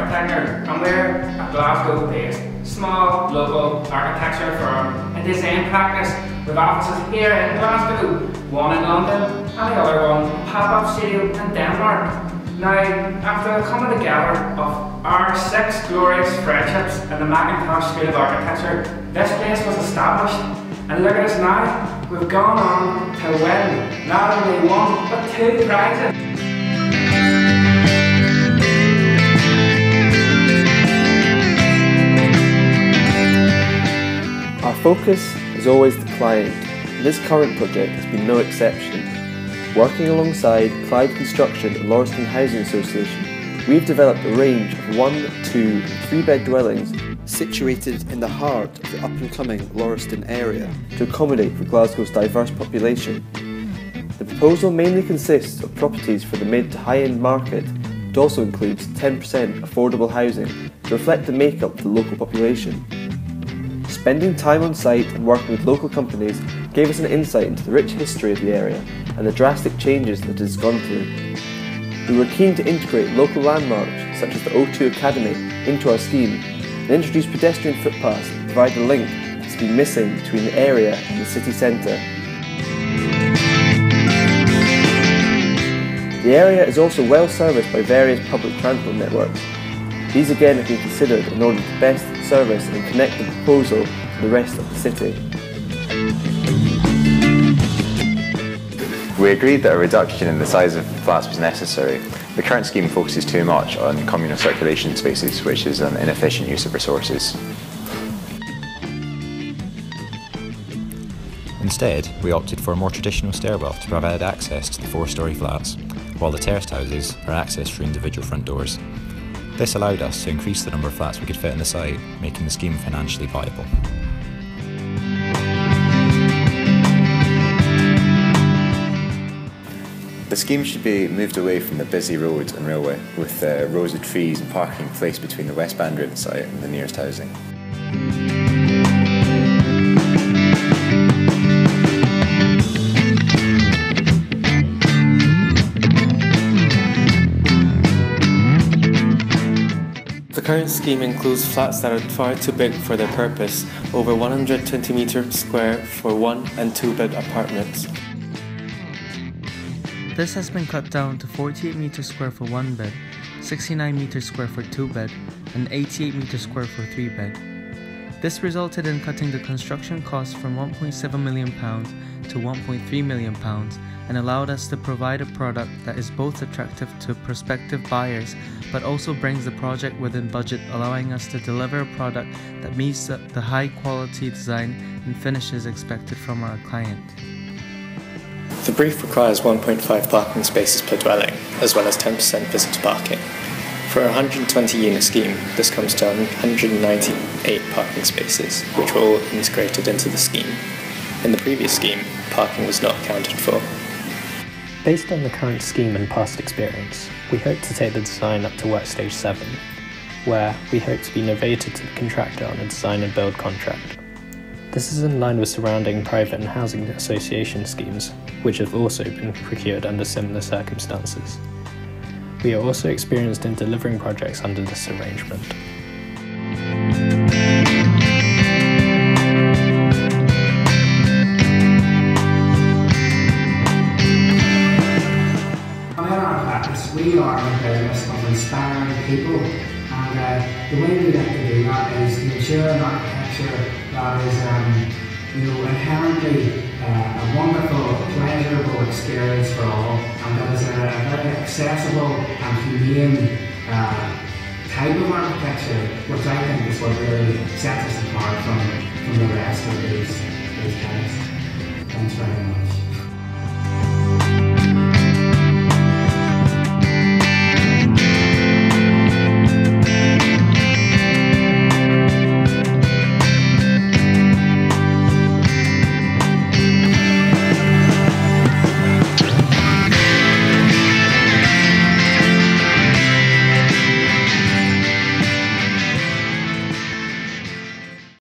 architecture, and we're a Glasgow-based, small, local architecture firm in design practice with offices here in Glasgow, one in London, and the other one a pop-up studio in Denmark. Now, after the coming together of our 6 glorious friendships in the Macintosh School of Architecture, this place was established. And look at us now, we've gone on to win not only 1 but 2 prizes. Our focus is always the client, and this current project has been no exception. Working alongside Clyde Construction and Lauriston Housing Association, we've developed a range of 1, 2 and 3 bed dwellings situated in the heart of the up-and-coming Lauriston area to accommodate for Glasgow's diverse population. The proposal mainly consists of properties for the mid to high-end market, but also includes 10% affordable housing to reflect the makeup of the local population. Spending time on site and working with local companies gave us an insight into the rich history of the area and the drastic changes that it has gone through. We were keen to integrate local landmarks such as the O2 Academy into our scheme and introduce pedestrian footpaths to provide the link that's been missing between the area and the city centre. The area is also well serviced by various public transport networks. These again have been considered in order to best service and connect the proposal to the rest of the city. We agreed that a reduction in the size of flats was necessary. The current scheme focuses too much on communal circulation spaces, which is an inefficient use of resources. Instead, we opted for a more traditional stairwell to provide access to the 4-storey flats, while the terraced houses are accessed through individual front doors. This allowed us to increase the number of flats we could fit in the site, making the scheme financially viable. The scheme should be moved away from the busy roads and railway, with rows of trees and parking placed between the West Band Road site and the nearest housing. The current scheme includes flats that are far too big for their purpose, over 120 metres square for 1 and 2 bed apartments. This has been cut down to 48 metres square for 1 bed, 69 metres square for 2 bed, and 88 metres square for 3 bed. This resulted in cutting the construction cost from £1.7 million to £1.3 million and allowed us to provide a product that is both attractive to prospective buyers but also brings the project within budget, allowing us to deliver a product that meets the high quality design and finishes expected from our client. The brief requires 1.5 parking spaces per dwelling, as well as 10% visitor parking. For a 120 unit scheme, this comes to 198 parking spaces, which were all integrated into the scheme. In the previous scheme, parking was not accounted for. Based on the current scheme and past experience, we hope to take the design up to work stage 7, where we hope to be novated to the contractor on a design and build contract. This is in line with surrounding private and housing association schemes, which have also been procured under similar circumstances. We are also experienced in delivering projects under this arrangement. We are in the business of inspiring people, and the way we like to do that is to ensure an architecture that is inherently a wonderful, pleasurable experience for all, and that is a very accessible and humane type of architecture, which I think is what really sets us apart from the rest of these types. Thanks very much.